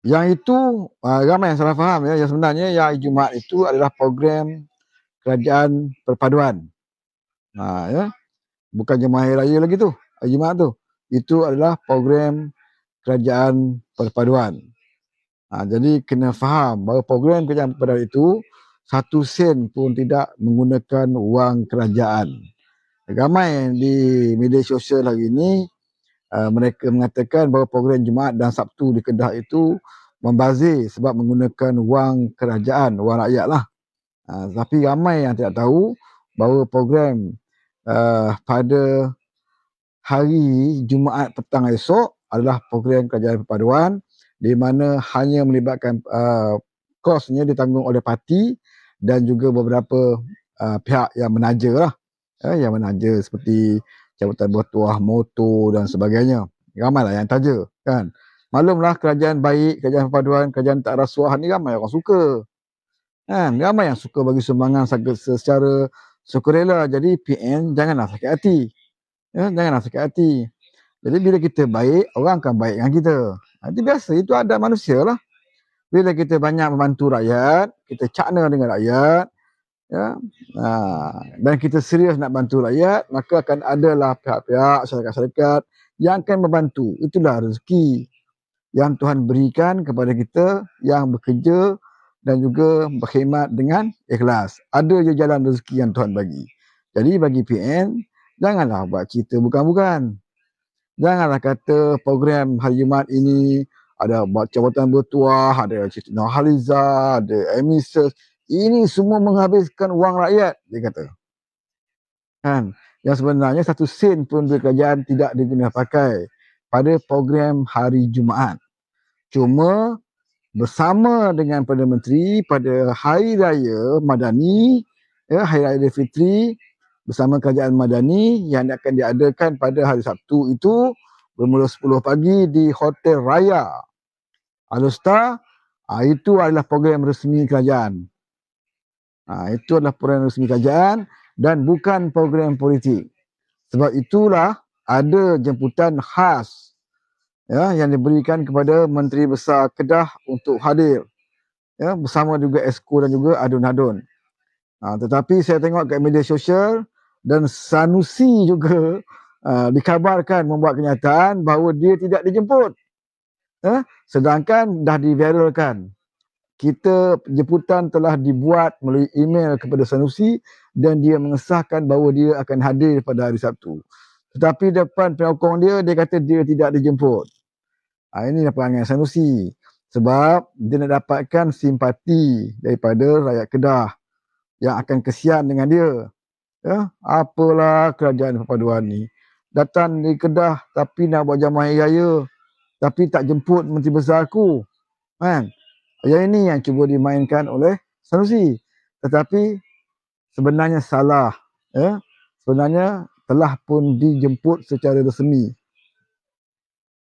Yang itu ramai yang salah faham ya. Yang sebenarnya yang hari Jumaat itu adalah program kerajaan perpaduan. Ya. Bukan Jemaah Hari Raya lagi tu, hari Jumaat tu. Itu adalah program kerajaan perpaduan. Jadi kena faham bahawa program kerajaan perpaduan itu 1 sen pun tidak menggunakan wang kerajaan. Ramai di media sosial hari ini mereka mengatakan bahawa program Jumaat dan Sabtu di Kedah itu membazir sebab menggunakan wang kerajaan, wang rakyat lah. Tapi ramai yang tidak tahu bahawa program pada hari Jumaat petang esok adalah program kerajaan perpaduan di mana hanya melibatkan kosnya ditanggung oleh parti dan juga beberapa pihak yang menaja lah. Yang menaja seperti Jabatan Bertuah, motor dan sebagainya. Ramailah yang taja kan. Maklumlah kerajaan baik, kerajaan perpaduan, kerajaan tak rasuah ni ramai orang suka. Kan? Ramai yang suka bagi sumbangan secara sukarela. Jadi PN janganlah sakit hati. Janganlah sakit hati. Jadi bila kita baik, orang akan baik dengan kita. Itu biasa, itu adat manusia lah. Bila kita banyak membantu rakyat, kita cakna dengan rakyat, ya, dan kita serius nak bantu rakyat, maka akan adalah pihak-pihak, syarikat-syarikat yang akan membantu. Itulah rezeki yang Tuhan berikan kepada kita yang bekerja dan juga berkhidmat dengan ikhlas. Ada je jalan rezeki yang Tuhan bagi. Jadi bagi PN, janganlah buat cerita bukan-bukan. Janganlah kata program hari Jumaat ini ada Jabatan Bertuah, ada Cik Nurhaliza, ada Emisus. Ini semua menghabiskan wang rakyat, dia kata. Kan? Yang sebenarnya 1 sen pun duit kerajaan tidak digunakan pakai pada program hari Jumaat. Cuma bersama dengan Perdana Menteri pada Hari Raya Madani, Hari Raya Aidilfitri, bersama kerajaan Madani yang akan diadakan pada hari Sabtu itu bermula 10 pagi di Hotel Raya Alustar. Itu adalah program resmi kerajaan. Itu adalah program resmi kerajaan dan bukan program politik. Sebab itulah ada jemputan khas yang diberikan kepada Menteri Besar Kedah untuk hadir bersama juga Esko dan juga adun-adun. Tetapi saya tengok kat media sosial dan Sanusi juga dikabarkan membuat kenyataan bahawa dia tidak dijemput. Sedangkan dah diviralkan. Kita jemputan telah dibuat melalui email kepada Sanusi dan dia mengesahkan bahawa dia akan hadir pada hari Sabtu. Tetapi depan penyokong dia kata dia tidak dijemput. Ini perangai Sanusi. Sebab dia nak dapatkan simpati daripada rakyat Kedah yang akan kesian dengan dia. Apalah kerajaan perpaduan ni. Datang di Kedah tapi nak buat jamuan hari raya. Tapi tak jemput Menteri Besar aku. Kan? Yang ini yang cuba dimainkan oleh Sanusi. Tetapi sebenarnya salah. Sebenarnya telah pun dijemput secara resmi.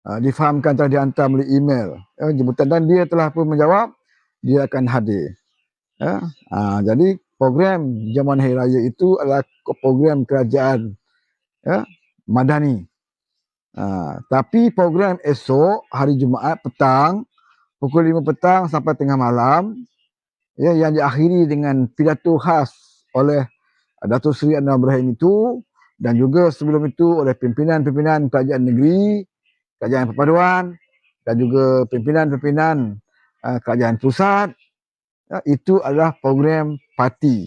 Difahamkan telah dihantar melalui email jemputan dan dia telah pun menjawab dia akan hadir. Jadi program Jamuan Hari Raya itu adalah program kerajaan Madani. Tapi program esok hari Jumaat petang pukul 5 petang sampai tengah malam yang diakhiri dengan pidato khas oleh Datuk Seri Anwar Ibrahim itu dan juga sebelum itu oleh pimpinan-pimpinan kerajaan negeri, kerajaan perpaduan dan juga pimpinan-pimpinan kerajaan pusat. Itu adalah program parti.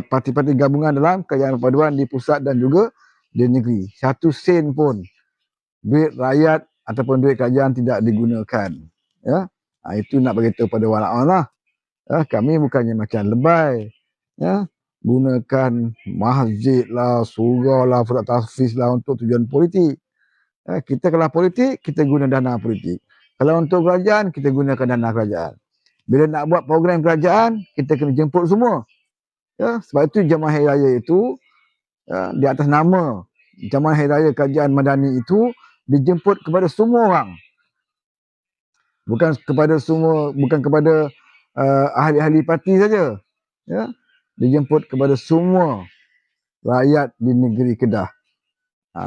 Parti-parti gabungan dalam kerajaan perpaduan di pusat dan juga di negeri. 1 sen pun duit rakyat ataupun duit kerajaan tidak digunakan. Itu nak beritahu pada walaupun lah. Kami bukannya macam lebay. Gunakan masjid lah, surau lah, furat tahfiz lah untuk tujuan politik. Kita kalau politik, kita guna dana politik. Kalau untuk kerajaan, kita gunakan dana kerajaan. Bila nak buat program kerajaan, kita kena jemput semua. Sebab itu Jamuan Hari Raya itu di atas nama Jamuan Hari Raya Kerajaan Madani itu dijemput kepada semua orang. Bukan kepada ahli-ahli parti saja. Dijemput kepada semua rakyat di negeri Kedah.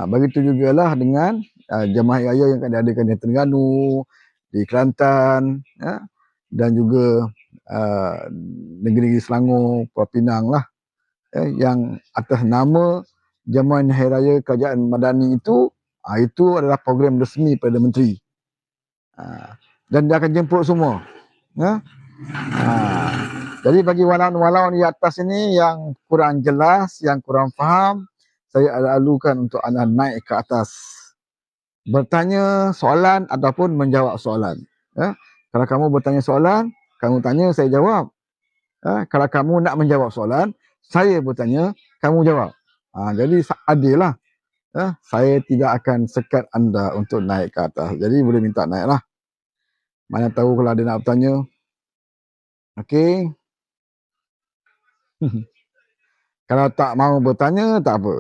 Begitu jugalah dengan Jamuan Hari Raya yang akan diadakan di Terengganu, di Kelantan, ya, dan juga negeri Selangor, Pulau Pinang lah, yang atas nama Jamuan Hari Raya Kerajaan Madani itu adalah program resmi Perdana Menteri. Dan dia akan jemput semua. Ya? Jadi bagi walaupun di atas ini yang kurang jelas, yang kurang faham, saya alu-alukan untuk anda naik ke atas, bertanya soalan ataupun menjawab soalan. Ya? Kalau kamu bertanya soalan, kamu tanya, saya jawab. Kalau kamu nak menjawab soalan, saya bertanya, kamu jawab. Jadi adil lah. Saya tidak akan sekat anda untuk naik ke atas. Jadi boleh minta naik lah. Mana tahu kalau ada nak bertanya. Okey. Kalau tak mau bertanya, tak apa.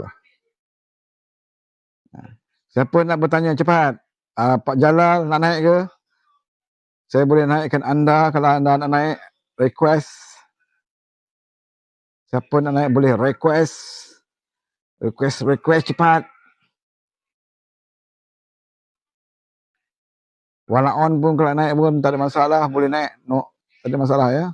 Siapa nak bertanya cepat? Pak Jalal nak naik ke? Saya boleh naikkan anda kalau anda nak naik. Request. Siapa nak naik boleh request. Request cepat. Walaupun pun kalau naik pun tak ada masalah, boleh naik. No, tak ada masalah ya.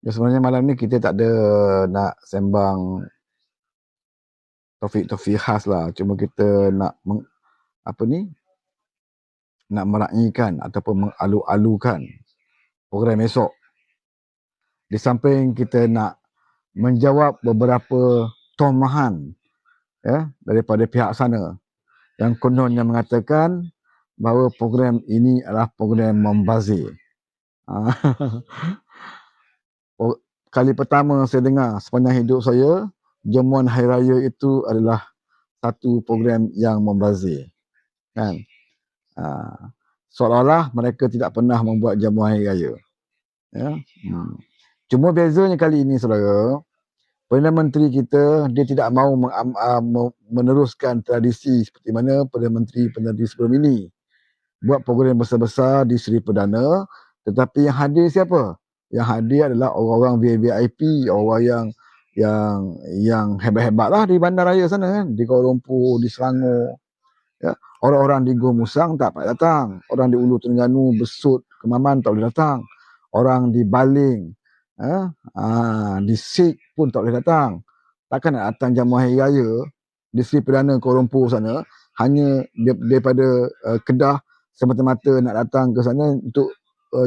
Ya sebenarnya malam ni kita tak ada nak sembang topik-topik khas lah. Cuma kita nak nak meraihkan ataupun mengalu-alukan program esok. Di samping kita nak menjawab beberapa tomahan daripada pihak sana yang kononnya mengatakan bahawa program ini adalah program membazir. Kali pertama saya dengar sepanjang hidup saya, jamuan hari raya itu adalah satu program yang membazir. Kan? Seolah-olah mereka tidak pernah membuat jamuan hari raya. Ya? Cuma bezanya kali ini, saudara, Perdana Menteri kita, dia tidak mahu meneruskan tradisi seperti mana Perdana Menteri sebelum ini. Buat program besar-besar di Seri Perdana, tetapi yang hadir siapa? Yang hadir adalah orang-orang VIP, orang yang hebat-hebat lah di bandaraya sana kan, di Kuala Lumpur, di Selangor. Ya. Orang-orang di Gua Musang tak payah datang. Orang di Ulu Terengganu, Besut, Kemaman tak boleh datang. Orang di Baling, di Sik pun tak boleh datang. Takkan nak datang jamuan hari raya di Seri Perdana Kuala Lumpur sana hanya daripada Kedah semata-mata nak datang ke sana untuk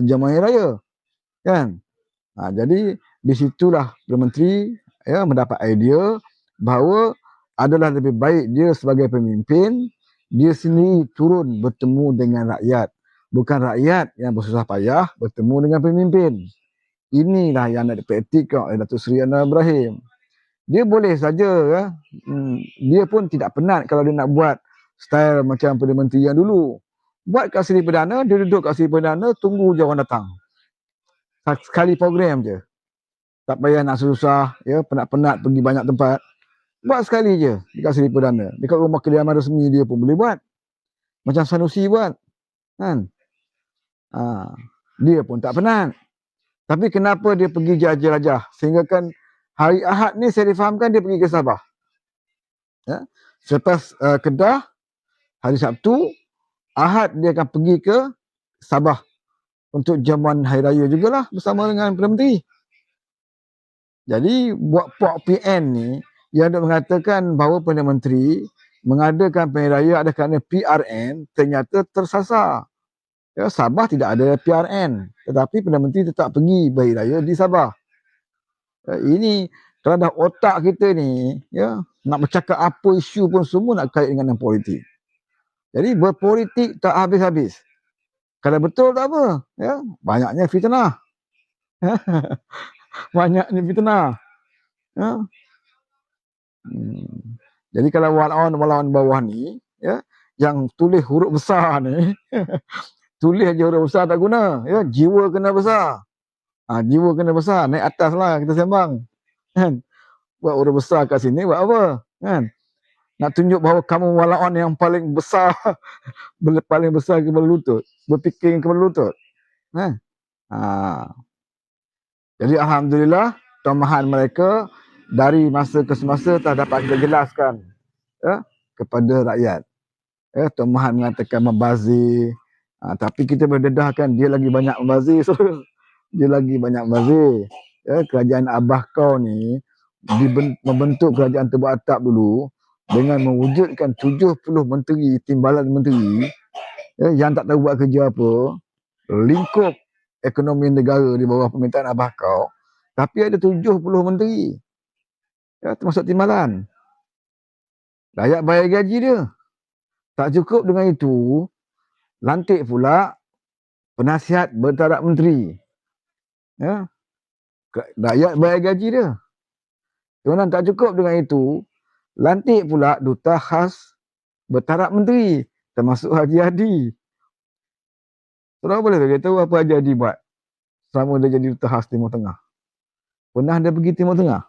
jamuan hari raya. Kan? Jadi di situlah Perdana Menteri mendapat idea bahawa adalah lebih baik dia sebagai pemimpin, dia sendiri turun bertemu dengan rakyat. Bukan rakyat yang bersusah payah bertemu dengan pemimpin. Inilah yang nak dipraktikkan oleh Datuk Seri Anwar Ibrahim. Dia boleh saja, dia pun tidak penat kalau dia nak buat style macam Perdana Menteri yang dulu. Buat kat Seri Perdana, dia duduk kat Seri Perdana, tunggu je orang datang. Sekali program je. Tak payah nak susah, penat-penat pergi banyak tempat. Buat sekali je dekat Seri Perdana. Dekat rumah kediaman resmi dia pun boleh buat. Macam Sanusi buat. Kan? Dia pun tak penat. Tapi kenapa dia pergi jelajah-jelajah? Sehingga kan hari Ahad ni saya difahamkan dia pergi ke Sabah. Ya? Selepas Kedah, hari Sabtu, Ahad dia akan pergi ke Sabah untuk jamuan hari raya jugalah bersama dengan Perdana Menteri. Jadi buat Puak PN ni yang ada mengatakan bahawa Perdana Menteri mengadakan pilihan raya ada kerana PRN, ternyata tersasar. Ya, Sabah tidak ada PRN, tetapi Perdana Menteri tetap pergi berhari raya di Sabah. Ini kerana otak kita ni, nak bercakap apa isu pun semua nak kait dengan politik. Jadi berpolitik tak habis-habis. Kalau betul tak apa, banyaknya fitnah. Banyaknya fitnah. Jadi kalau walawan bawah ni, yang tulis huruf besar ni, tulis je huruf besar tak guna, jiwa kena besar. Jiwa kena besar, naik atas lah kita sembang. Kan? Buat huruf besar kat sini buat apa? Kan? Nak tunjuk bahawa kamu walaon yang paling besar, paling besar kepala lutut, berfikir kepala lutut. Jadi alhamdulillah tomahan mereka dari masa ke semasa telah dapat kita jelaskan kepada rakyat. Tomahan mengatakan membazir, tapi kita berdedahkan dia lagi banyak membazir. Dia lagi banyak membazir. Kerajaan Abah kau ni membentuk kerajaan terbang atap dulu dengan mewujudkan 70 menteri, timbalan menteri yang tak tahu buat kerja apa, lingkup ekonomi negara di bawah pemerintahan Abah kau, tapi ada 70 menteri, termasuk timbalan. Rakyat bayar gaji dia. Tak cukup dengan itu, lantik pula penasihat bertaraf menteri. Rakyat bayar gaji dia. Kemudian tak cukup dengan itu, lantik pula duta khas bertaraf menteri, termasuk Haji Hadi. Saudara boleh tak tahu apa Haji Hadi buat selama dia jadi duta khas Timur Tengah? Pernah dia pergi Timur Tengah?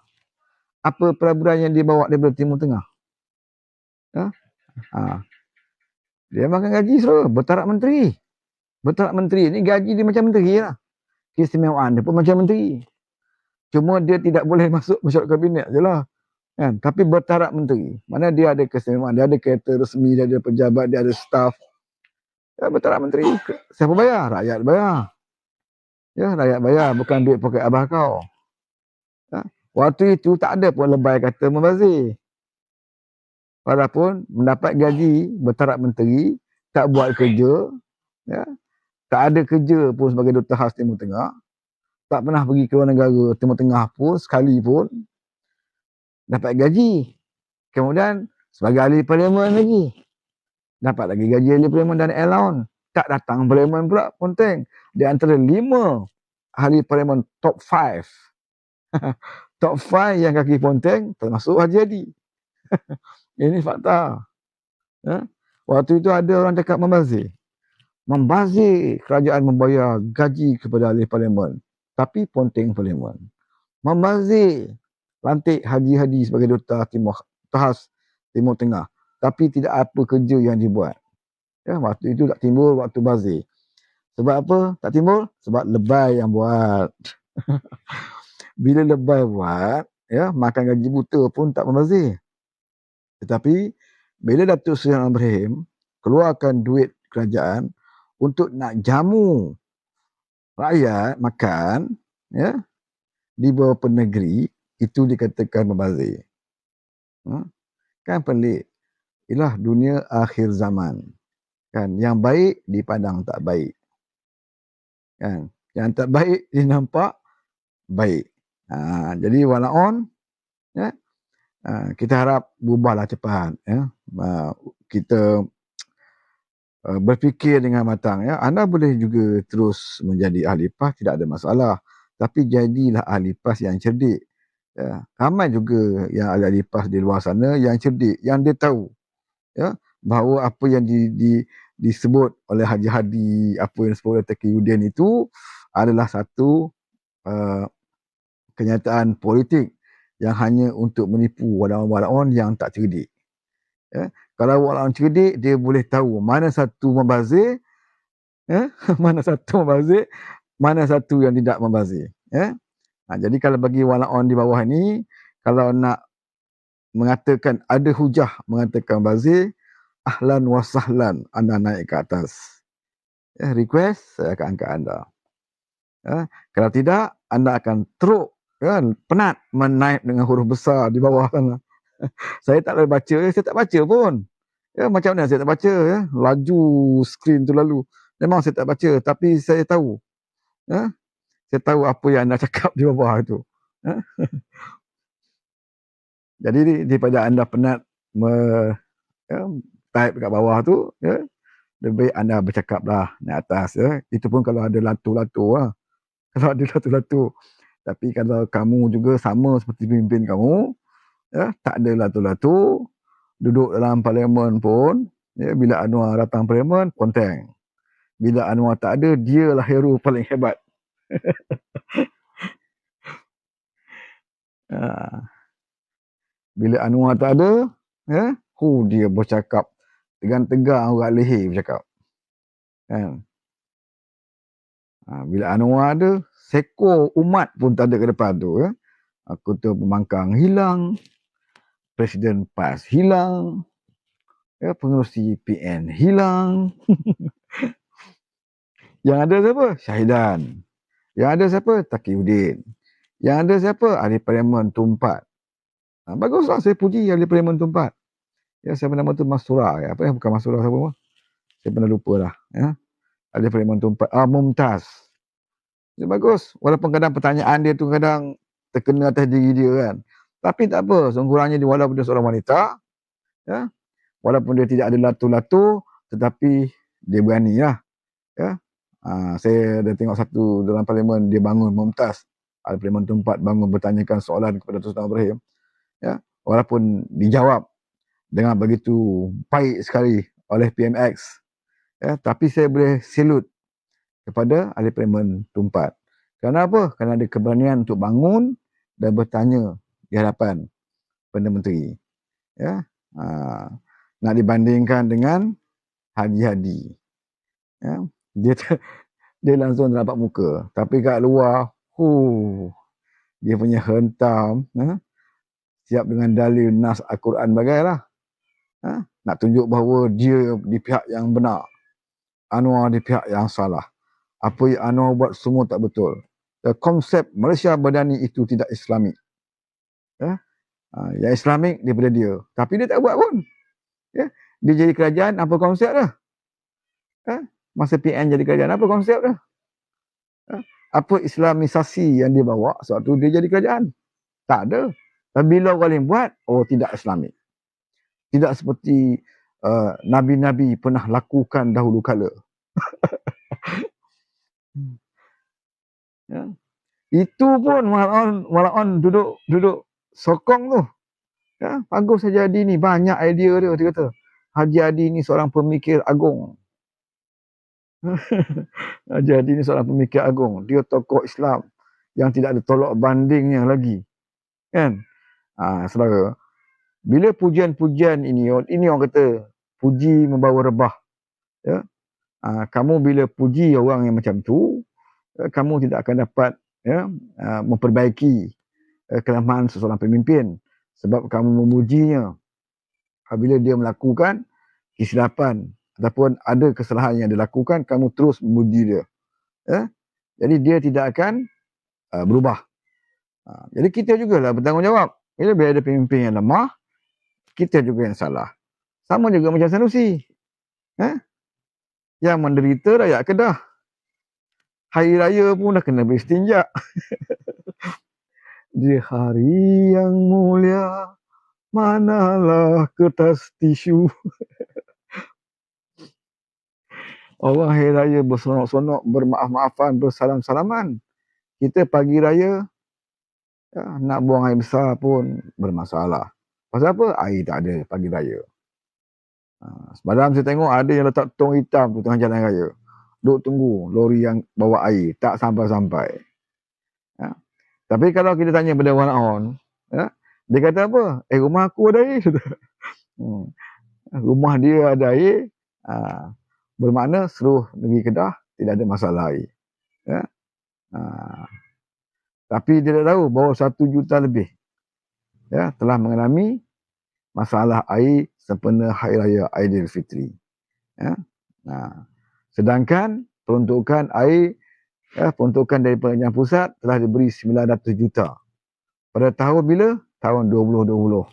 Apa pelaburan yang dia bawa daripada Timur Tengah? Dia makan gaji saudara, bertaraf menteri. Bertaraf menteri ni gaji dia macam menteri lah. Keistimewaan dia pun macam menteri. Cuma dia tidak boleh masuk mesyuarat kabinet je lah. Tapi bertaraf menteri. Mana dia ada keistimewaan, dia ada kereta resmi, dia ada pejabat, dia ada staff. Bertaraf menteri. Siapa bayar? Rakyat bayar. Rakyat bayar, bukan duit poket Abah kau. Waktu itu tak ada pun lebay kata membazir. Walaupun mendapat gaji bertaraf menteri, tak buat kerja, tak ada kerja pun sebagai duta khas Timur Tengah, tak pernah pergi ke luar negara Timur Tengah pun sekali pun, dapat gaji. Kemudian sebagai ahli parlimen lagi, dapat lagi gaji ahli parlimen dan allowance. Tak datang parlimen pula Ponteng. Di antara 5 ahli parlimen top 5 top 5 yang kaki Ponteng termasuk Haji Hadi. Ini fakta. Waktu itu ada orang cakap membazir. Membazir kerajaan membayar gaji kepada ahli parlimen, tapi Ponteng parlimen. Membazir lantik Haji Hadi sebagai duta khas Timur Tengah, tapi tidak apa kerja yang dibuat. Waktu itu tak timbul waktu bazir. Sebab apa tak timbul? Sebab lebay yang buat. Bila lebay buat, makan gaji buta pun tak membazir. Tetapi bila Datuk Seri Anwar Ibrahim keluarkan duit kerajaan untuk nak jamu rakyat makan di bawah penegeri, itu dikatakan membazir. Kan pelik. Inilah dunia akhir zaman. Kan, yang baik dipandang tak baik. Kan, yang tak baik dinampak baik. Jadi walaon kita harap berubahlah cepat. Kita berfikir dengan matang. Anda boleh juga terus menjadi ahli PAS, tidak ada masalah. Tapi jadilah ahli PAS yang cerdik. Ramai juga yang ahli PAS di luar sana yang cerdik, yang dia tahu bahawa apa yang disebut oleh Haji Hadi, apa yang disebut oleh Taqi Udin itu adalah satu kenyataan politik yang hanya untuk menipu walaon-walaon yang tak cerdik. Kalau walaon cerdik, dia boleh tahu mana satu membazir, mana satu membazir, mana satu yang tidak membazir. Jadi kalau bagi walaon di bawah ni, kalau nak mengatakan ada hujah mengatakan bazir, ahlan wa sahlan, anda naik ke atas. Request, saya akan angkat anda. Kalau tidak, anda akan teruk, penat menaip dengan huruf besar di bawah sana. Saya tak boleh baca, saya tak baca pun. Macam mana saya tak baca? Laju skrin tu lalu. Memang saya tak baca, tapi saya tahu. Saya tahu apa yang anda cakap di bawah itu. Jadi daripada anda penat type kat bawah tu, lebih anda bercakaplah naik atas. Itu pun kalau ada latu-latu lah. Kalau ada latu-latu. Tapi kalau kamu juga sama seperti pemimpin kamu, tak ada latu-latu, duduk dalam parlimen pun, bila Anwar datang parlimen, Ponteng. Bila Anwar tak ada, dialah hero paling hebat. Bila Anwar tak ada, Dia bercakap tegang-tegang orang leher bercakap. Kan? Bila Anwar ada, sekor umat pun tak ada ke depan tu. Ya? Ketua Pembangkang hilang, Presiden PAS hilang, ya, pengerusi PN hilang. Yang ada siapa? Syahidan. Yang ada siapa? Taqiyuddin. Yang ada siapa? Ahli Parlimen Tumpat. Baguslah saya puji Ahli Parlimen Tumpat. Ya, siapa nama tu? Mastura. Ya, apa ya? Bukan Mastura, siapa? Saya pernah lupa dah. Ya. Ahli Parlimen Tumpat. Mumtaz. Dia bagus. Walaupun kadang pertanyaan dia tu kadang terkena atas diri dia kan. Tapi tak apa. Sekurang-kurangnya dia, walaupun dia seorang wanita, ya, walaupun dia tidak ada latu-latu, tetapi dia berani lah. Ya. Saya dah tengok satu dalam parlimen, dia bangun Mumtaz. Ahli Parlimen Tumpat bangun bertanyakan soalan kepada Datuk Sultan Ibrahim. Ya. Walaupun dijawab dengan begitu baik sekali oleh PMX. Ya. Tapi saya boleh salute kepada Ahli Parlimen Tumpat. Kerana apa? Kerana ada keberanian untuk bangun dan bertanya di hadapan Perdana Menteri. Ya. Nak dibandingkan dengan Haji Hadi. Ya. Dia langsung nampak muka. Tapi kat luar, dia punya hentam, siap dengan dalil nas Al-Quran bagailah. Nak tunjuk bahawa dia di pihak yang benar. Anwar di pihak yang salah. Apa yang Anwar buat semua tak betul. Konsep Malaysia Madani itu tidak Islamik. Yang Islamik daripada dia. Tapi dia tak buat pun. Dia jadi kerajaan, apa konsep dah? Masa PN jadi kerajaan, apa konsep dah? Apa Islamisasi yang dia bawa, sebab tu dia jadi kerajaan? Tak ada. Tapi bila orang lain buat, tidak Islamik. Tidak seperti Nabi-Nabi pernah lakukan dahulu kala. Ya. Itu pun Malaon duduk sokong tu. Ya, bagus Haji Hadi ni, banyak idea dia kata. Haji Hadi ni seorang pemikir agung. Haji Hadi ni seorang pemikir agung. Dia tokoh Islam yang tidak ada tolak bandingnya lagi. Kan? Saudara, bila pujian-pujian ini orang kata puji membawa rebah. Ya? Kamu bila puji orang yang macam tu, kamu tidak akan dapat memperbaiki kelemahan seseorang pemimpin. Sebab kamu memujinya. Apabila dia melakukan kesilapan ataupun ada kesalahan yang dia lakukan, kamu terus memuji dia. Jadi dia tidak akan berubah. Jadi kita jugalah bertanggungjawab. Bila ada pemimpin yang lemah, kita juga yang salah. Sama juga macam Sanusi. Yang menderita rakyat Kedah. Hari raya pun dah kena beristinjak. Di hari yang mulia, manalah kertas tisu. Orang hari raya bersonok-sonok, bermaaf-maafan, bersalam-salaman. Kita pagi raya, nak buang air besar pun bermasalah. Pasal apa? Air tak ada pagi raya. Semalam saya tengok ada yang letak tong hitam tu tengah jalan raya. Duk tunggu lori yang bawa air. Tak sampai-sampai. Tapi kalau kita tanya pada Wanaon, dia kata apa? Rumah aku ada air. Rumah dia ada air. Bermakna seluruh negeri Kedah tidak ada masalah air. Tapi dia tak tahu bahawa 1 juta lebih telah mengalami masalah air sempena Hari Raya Aidilfitri. Sedangkan peruntukan air, peruntukan dari Kerajaan Pusat telah diberi 900 juta. Pada tahun bila? Tahun 2020.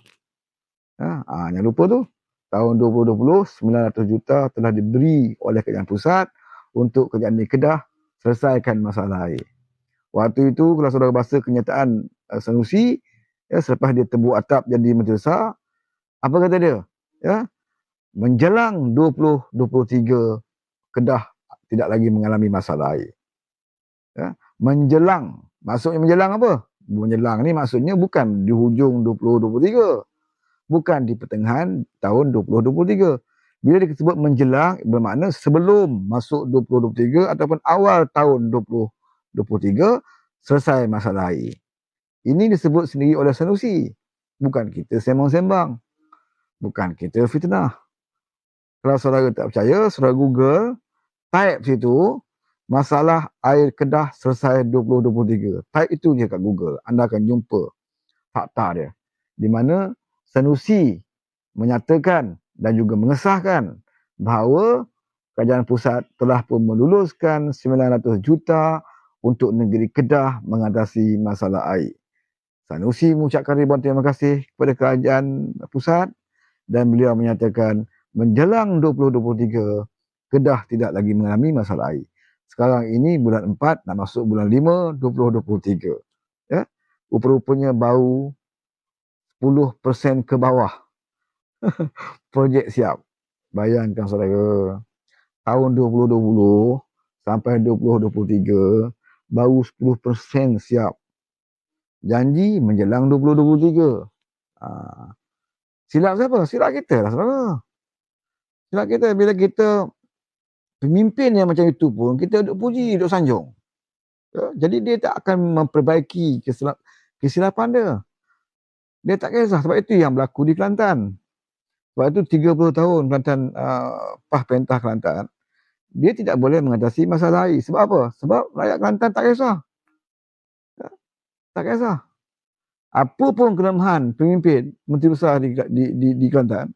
Jangan lupa tu. Tahun 2020, 900 juta telah diberi oleh Kerajaan Pusat untuk Kerajaan Negeri Kedah selesaikan masalah air. Waktu itu, kalau saudara baca kenyataan Sanusi, selepas dia tebuk atap jadi Menteri Besar, apa kata dia? Menjelang 2023, Kedah tidak lagi mengalami masalah air. Menjelang. Maksudnya menjelang apa? Menjelang ni maksudnya bukan di hujung 2023. Bukan di pertengahan tahun 2023. Bila disebut menjelang, bermakna sebelum masuk 2023 ataupun awal tahun 2023, selesai masalah air. Ini disebut sendiri oleh Sanusi. Bukan kita sembang-sembang. Bukan kita fitnah. Kalau saudara tak percaya, saudara Google, type situ, masalah air Kedah selesai 2023. Type itu je kat Google. Anda akan jumpa fakta dia. Di mana Sanusi menyatakan dan juga mengesahkan bahawa kerajaan pusat telah pun meluluskan 900 juta untuk negeri Kedah mengatasi masalah air. Sanusi mengucapkan ribuan terima kasih kepada kerajaan pusat dan beliau menyatakan menjelang 2023 Kedah tidak lagi mengalami masalah air. Sekarang ini bulan 4 nak masuk bulan 5 2023. Ya. Rupa-rupanya baru 10% ke bawah. Projek siap. Bayangkan saudara, tahun 2020 sampai 2023 baru 10% siap. Janji menjelang 2023. Silap siapa? Silap kita lah saudara. Silap kita bila kita pemimpin yang macam itu pun kita duk puji, duk sanjung. Ya, jadi dia tak akan memperbaiki kesilapan dia. Dia tak kisah. Sebab itu yang berlaku di Kelantan. Sebab itu 30 tahun Kelantan, PAH Pentah Kelantan, dia tidak boleh mengatasi masalah air. Sebab apa? Sebab rakyat Kelantan tak kisah. Ya, tak kisah. Apa pun kelemahan pemimpin menteri besar di Kelantan,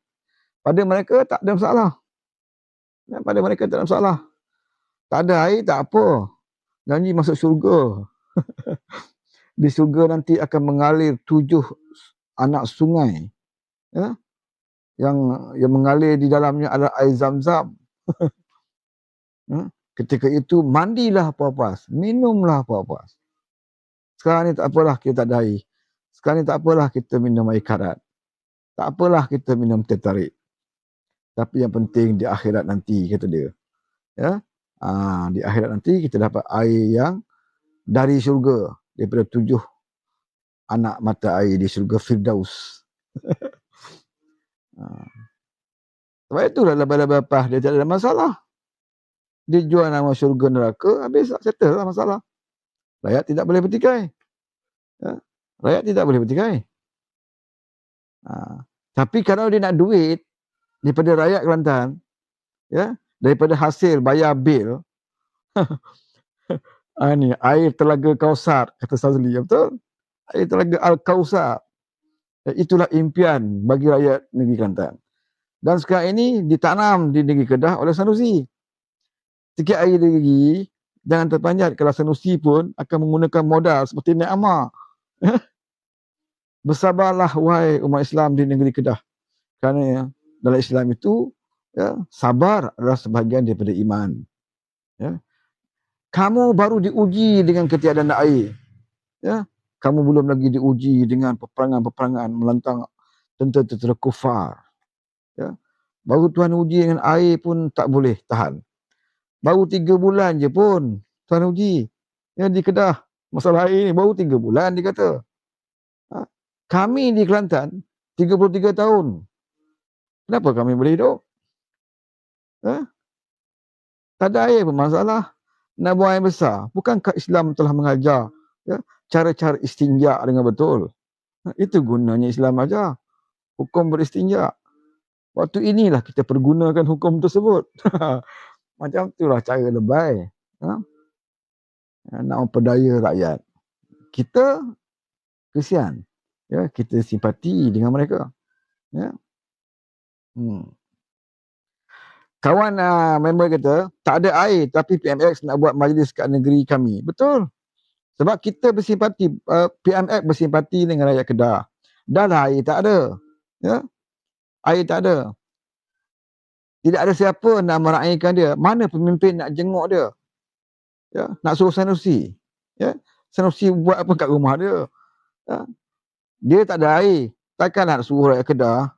pada mereka tak ada masalah. Ya, pada mereka tak ada masalah. Tak ada air, tak apa. Janji masuk syurga. Di syurga nanti akan mengalir 7 anak sungai. Ya? Yang mengalir di dalamnya adalah air Zam-Zam. Ketika itu mandilah puas-puas, minumlah puas-puas. Sekarang ni tak apalah kita tak ada air. Sekarang ni tak apalah kita minum air karat. Tak apalah kita minum teh tarik. Tapi yang penting di akhirat nanti, kata dia. Ya? Di akhirat nanti kita dapat air yang dari syurga, daripada 7 anak mata air di syurga Firdaus. Sebab itulah labah-labah PAH dia tak ada masalah. Dia jual nama syurga neraka, habis settle lah masalah. Rakyat tidak boleh bertikai. Ya? Rakyat tidak boleh bertikai. Tapi kalau dia nak duit daripada rakyat Kelantan, ya, daripada hasil bayar bil, ni air Telaga Kausar, kata Sazli, betul? Air Telaga Al-Kausar. Itulah impian bagi rakyat negeri Kelantan. Dan sekarang ini ditanam di negeri Kedah oleh Sanusi. Sikit air lagi, jangan terpanjat kalau Sanusi pun akan menggunakan modal seperti Nek Amar. Bersabarlah wahai umat Islam di negeri Kedah. Kerana dalam Islam itu, ya, sabar adalah sebahagian daripada iman. Ya. Kamu baru diuji dengan ketiadaan air. Ya. Kamu belum lagi diuji dengan peperangan-peperangan melantang tentera-tentera kufar. Ya. Baru Tuhan uji dengan air pun tak boleh tahan. Baru 3 bulan je pun Tuhan uji. Ya, di Kedah, masalah air ni baru 3 bulan dia kata. Kami di Kelantan 33 tahun. Kenapa kami boleh hidup? Tak ada air pun masalah. Nak buang air besar. Bukankah Islam telah mengajar, ya, cara-cara istinja dengan betul? Itu gunanya Islam ajar. Hukum beristinja. Waktu inilah kita pergunakan hukum tersebut. Macam itulah cara lebay. Nak memperdaya rakyat. Kita kesian. Ya, kita simpati dengan mereka. Ya. Kawan member kata, tak ada air tapi PMX nak buat majlis kat negeri kami. Betul. Sebab kita bersimpati, PMX bersimpati dengan rakyat Kedah. Dah lah air tak ada. Ya? Air tak ada. Tidak ada siapa nak meraihkan dia. Mana pemimpin nak jenguk dia? Ya? Nak suruh Sanusi. Ya? Sanusi buat apa kat rumah dia? Ya? Dia tak ada air. Takkan nak suruh rakyat Kedah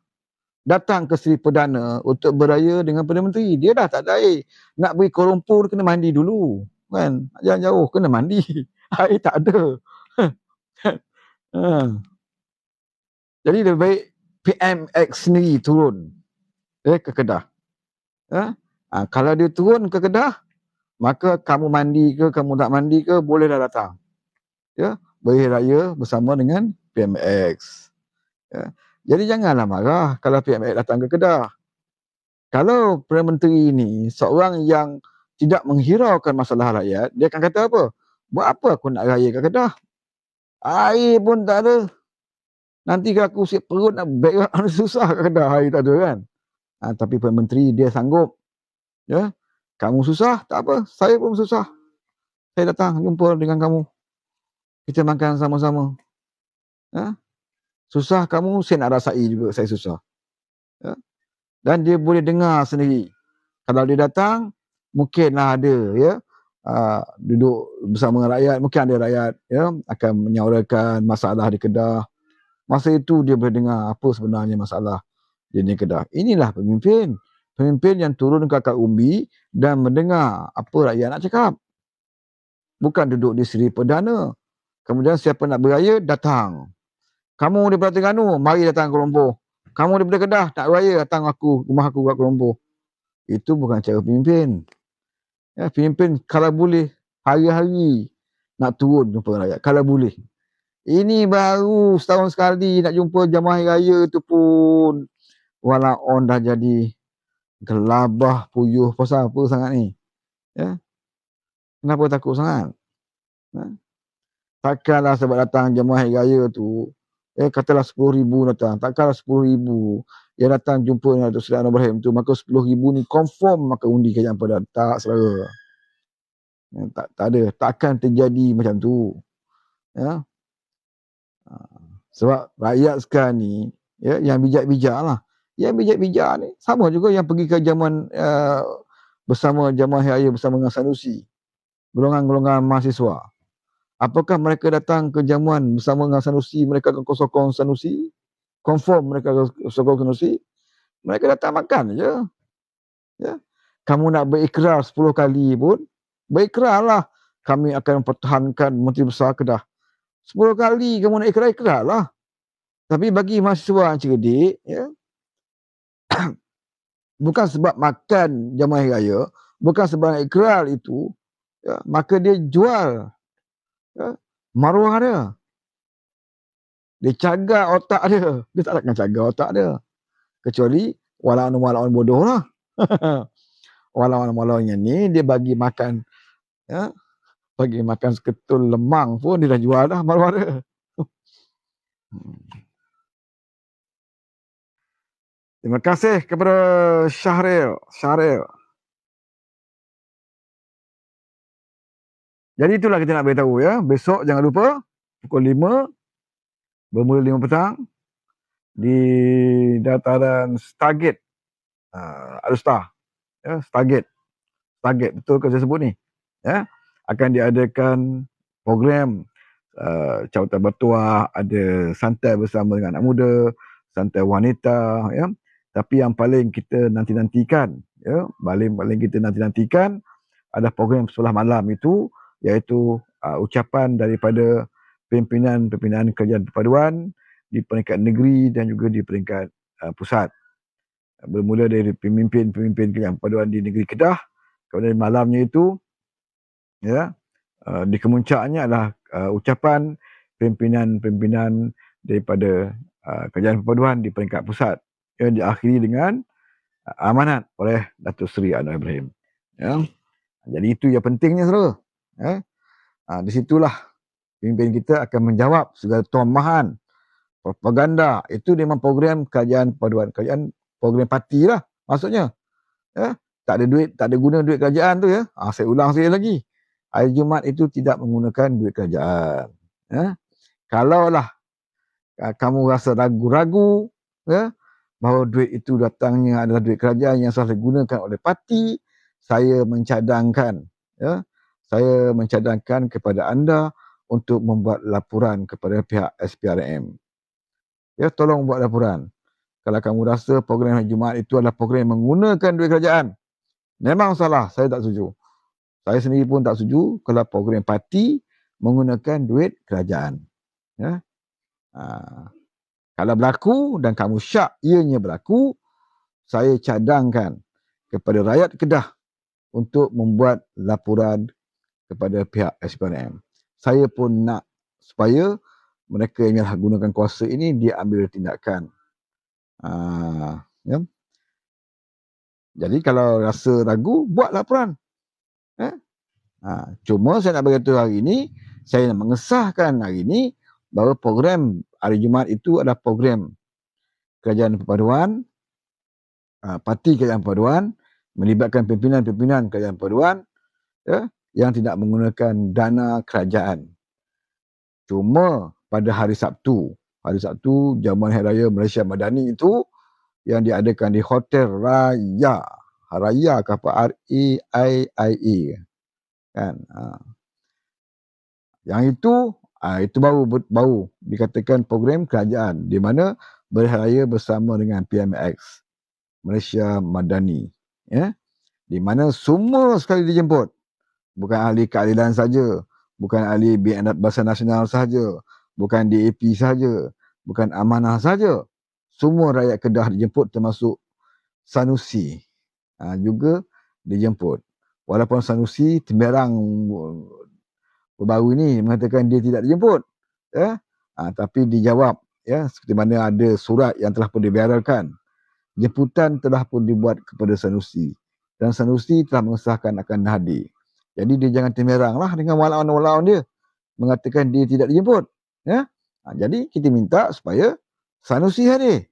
datang ke Seri Perdana untuk beraya dengan Perdana Menteri. Dia dah tak ada air. Nak pergi Kuala Lumpur kena mandi dulu. Kan? Jangan jauh kena mandi. Air tak ada. Jadi lebih baik PMX sendiri turun ke Kedah. Kalau dia turun ke Kedah, maka kamu mandi ke, kamu tak mandi ke, bolehlah datang. Ya, beraya raya bersama dengan PMX. Ya. Jadi janganlah marah kalau pihak MIT datang ke Kedah. Kalau Perdana Menteri ini seorang yang tidak menghiraukan masalah rakyat, dia akan kata apa? Buat apa aku nak raya kat Kedah? Air pun tak ada. Nanti kalau aku siap perut nak berak susah kat Kedah, air tak ada kan. Tapi Perdana Menteri dia sanggup. Ya. Kamu susah, tak apa. Saya pun susah. Saya datang jumpa dengan kamu. Kita makan sama-sama. Ya. Susah kamu, saya nak rasai juga saya susah. Ya. Dan dia boleh dengar sendiri. Kalau dia datang, mungkinlah ada ya duduk bersama rakyat, mungkin ada rakyat ya akan menyuarakan masalah di Kedah. Masa itu dia boleh dengar apa sebenarnya masalah di Kedah. Inilah pemimpin. Pemimpin yang turun ke akar umbi dan mendengar apa rakyat nak cakap. Bukan duduk di Seri Perdana. Kemudian siapa nak beraya, datang. Kamu daripada Terengganu, mari datang ke Kuala Lumpur. Kamu daripada Kedah, nak beraya, datang rumah aku kat Kuala Lumpur. Itu bukan cara pemimpin. Ya, pemimpin kalau boleh, hari-hari nak turun jumpa rakyat. Kalau boleh. Ini baru setahun sekali nak jumpa jamaah hari raya tu pun wala on dah jadi gelabah puyuh pasal apa sangat ni. Ya. Kenapa takut sangat? Ya. Takkanlah sebab datang jemaah hari raya tu, katalah 10,000 datang, takkanlah 10,000 yang datang jumpa dengan Datuk Seri Anwar Ibrahim tu, maka 10,000 ni confirm maka undi kerajaan Padang. Tak, saudara. Ya, tak ada, takkan terjadi macam tu. Ya. Sebab rakyat sekarang ni, ya, yang bijak-bijak lah. Yang bijak-bijak ni, sama juga yang pergi ke jamuan bersama jamaah hari raya bersama dengan Sanusi. Golongan-golongan mahasiswa. Apakah mereka datang ke jamuan bersama dengan Sanusi, mereka akan sokong Sanusi? Confirm mereka akan sokong Sanusi? Mereka datang makan je. Ya. Kamu nak berikrar 10 kali pun, berikrarlah. Kami akan mempertahankan Menteri Besar Kedah. 10 kali kamu nak ikrarlah. Tapi bagi mahasiswa yang cerdik, ya, bukan sebab makan jamuan hari raya, bukan sebab ikrar itu, ya, maka dia jual ya, maruah dia. Dia cagar otak dia. Dia tak akan cagar otak dia. Kecuali walaupun bodoh lah. Walaupun ni dia bagi makan ya, bagi makan seketul lemang pun dia dah jual dah maruah dia. Terima kasih kepada Syahril. Jadi itulah kita nak beritahu ya. Besok jangan lupa pukul 5 bermula 5 petang di dataran Stargate Alustar. Ya, Stargate betul ke saya sebut ni? Ya, akan diadakan program cawangan bertuah, ada santai bersama dengan anak muda, santai wanita ya. Tapi yang paling kita nanti-nantikan ya, paling kita nanti-nantikan adalah program sebelah malam itu, iaitu ucapan daripada pimpinan kerajaan perpaduan di peringkat negeri dan juga di peringkat pusat. Bermula dari pemimpin kerajaan perpaduan di negeri Kedah, kemudian malamnya itu ya, di kemuncaknya adalah ucapan pimpinan daripada kerajaan perpaduan di peringkat pusat yang diakhiri dengan amanat oleh Datuk Seri Anwar Ibrahim. Ya. Jadi itu yang pentingnya, saudara. Ya. Di situlah pemimpin kita akan menjawab segala tomahan, propaganda. Itu memang program kerajaan perpaduan, program parti lah maksudnya. Ya. Tak ada duit, tak ada guna duit kerajaan tu ya. Saya ulang sekali lagi. Hari Jumaat itu tidak menggunakan duit kerajaan. Ya. Kalaulah kamu rasa ragu-ragu ya, bahawa duit itu datangnya adalah duit kerajaan yang salah digunakan oleh parti, saya mencadangkan kepada anda untuk membuat laporan kepada pihak SPRM. Ya, tolong buat laporan. Kalau kamu rasa program hari Jumaat itu adalah program yang menggunakan duit kerajaan, memang salah, saya tak setuju. Saya sendiri pun tak setuju kalau program parti menggunakan duit kerajaan. Ya. Kalau berlaku dan kamu syak ianya berlaku, saya cadangkan kepada rakyat Kedah untuk membuat laporan kepada pihak SPRM. Saya pun nak supaya mereka yang gunakan kuasa ini diambil tindakan. Ya. Jadi kalau rasa ragu, buat laporan. Eh? Cuma saya nak beritahu hari ini, saya nak mengesahkan hari ini bahawa program hari Jumaat itu adalah program kerajaan perpaduan, parti kerajaan perpaduan, melibatkan pimpinan-pimpinan kerajaan perpaduan, ya, yang tidak menggunakan dana kerajaan. Cuma pada hari Sabtu jamuan Hari Raya Malaysia Madani itu yang diadakan di Hotel Raya. Raya ke apa? RAIIA. Kan? Yang itu baru dikatakan program kerajaan di mana berharaya bersama dengan PMX Malaysia Madani, ya, di mana semua sekali dijemput, bukan ahli keadilan saja, bukan ahli Bahasa Nasional saja, bukan DAP saja, bukan amanah saja, semua rakyat Kedah dijemput termasuk Sanusi juga dijemput. Walaupun Sanusi temberang baru ini mengatakan dia tidak dijemput, ya, tapi dijawab, ya, seperti mana ada surat yang telah pun dibiarkan. Jemputan telah pun dibuat kepada Sanusi dan Sanusi telah mengesahkan akan hadir. Jadi dia jangan temberanglah dengan walaun-walaun dia mengatakan dia tidak dijemput, ya. Jadi kita minta supaya Sanusi hadir.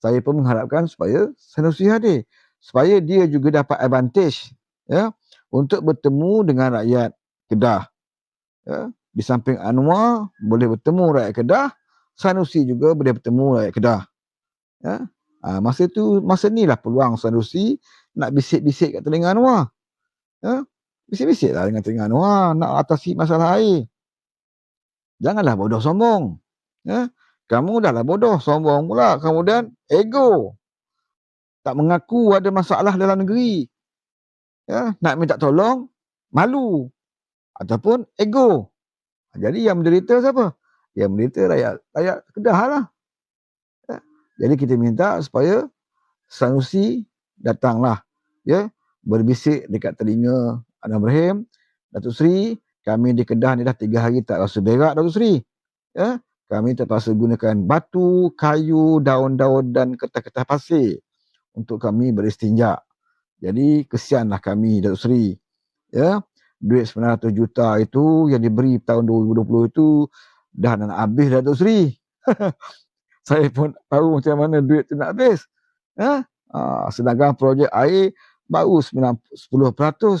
Saya pun mengharapkan supaya Sanusi hadir, supaya dia juga dapat advantage, ya, untuk bertemu dengan rakyat Kedah. Ya, di samping Anwar boleh bertemu rakyat Kedah, Sanusi juga boleh bertemu rakyat Kedah. Ya. Masa ni lah peluang Sanusi nak bisik-bisik kat telinga Anwar. Ya. Bisik-bisik lah dengan telinga Anwar nak atasi masalah air. Janganlah bodoh sombong. Ya. Kamu dah lah bodoh, sombong pula. Kemudian ego. Tak mengaku ada masalah dalam negeri. Ya. Nak minta tolong, malu. Ataupun ego. Jadi yang menderita siapa? Yang menderita rakyat Kedah lah. Ya. Jadi kita minta supaya Sanusi datanglah, ya, berbisik dekat telinga Anwar Ibrahim, Datuk Seri, kami di Kedah ni dah 3 hari tak rasa berak, Datuk Seri. Ya, kami terpaksa gunakan batu, kayu, daun-daun dan kertas-kertas pasir untuk kami beristinja. Jadi kesianlah kami, Datuk Seri. Ya, duit 900 juta itu yang diberi tahun 2020 itu dah nak habis, Datuk Seri. Saya pun tahu macam mana duit tu nak habis. Ya? Sedangkan projek air baru 10%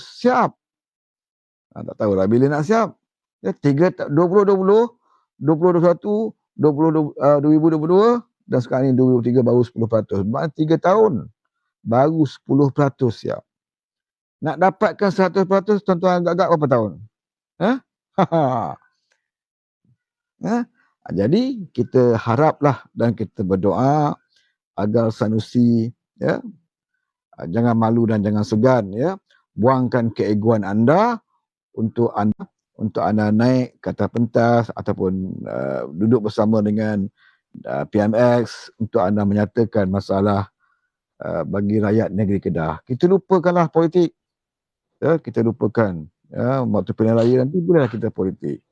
siap. Tak tahulah bila nak siap. Ya, 2020, 2021, 2022 dan sekarang ni 2023 baru 10%. Maksudnya 3 tahun baru 10% siap. Nak dapatkan 100% tuan-tuan agak-agak berapa tahun? Ya? Jadi kita haraplah dan kita berdoa agar Sanusi, ya, jangan malu dan jangan segan, ya, buangkan keegoan anda untuk anda naik ke atas pentas ataupun duduk bersama dengan PMX untuk anda menyatakan masalah bagi rakyat negeri Kedah. Kita lupakanlah politik, ya, kita lupakan, ya, waktu pilihan raya nanti bolehlah kita politik.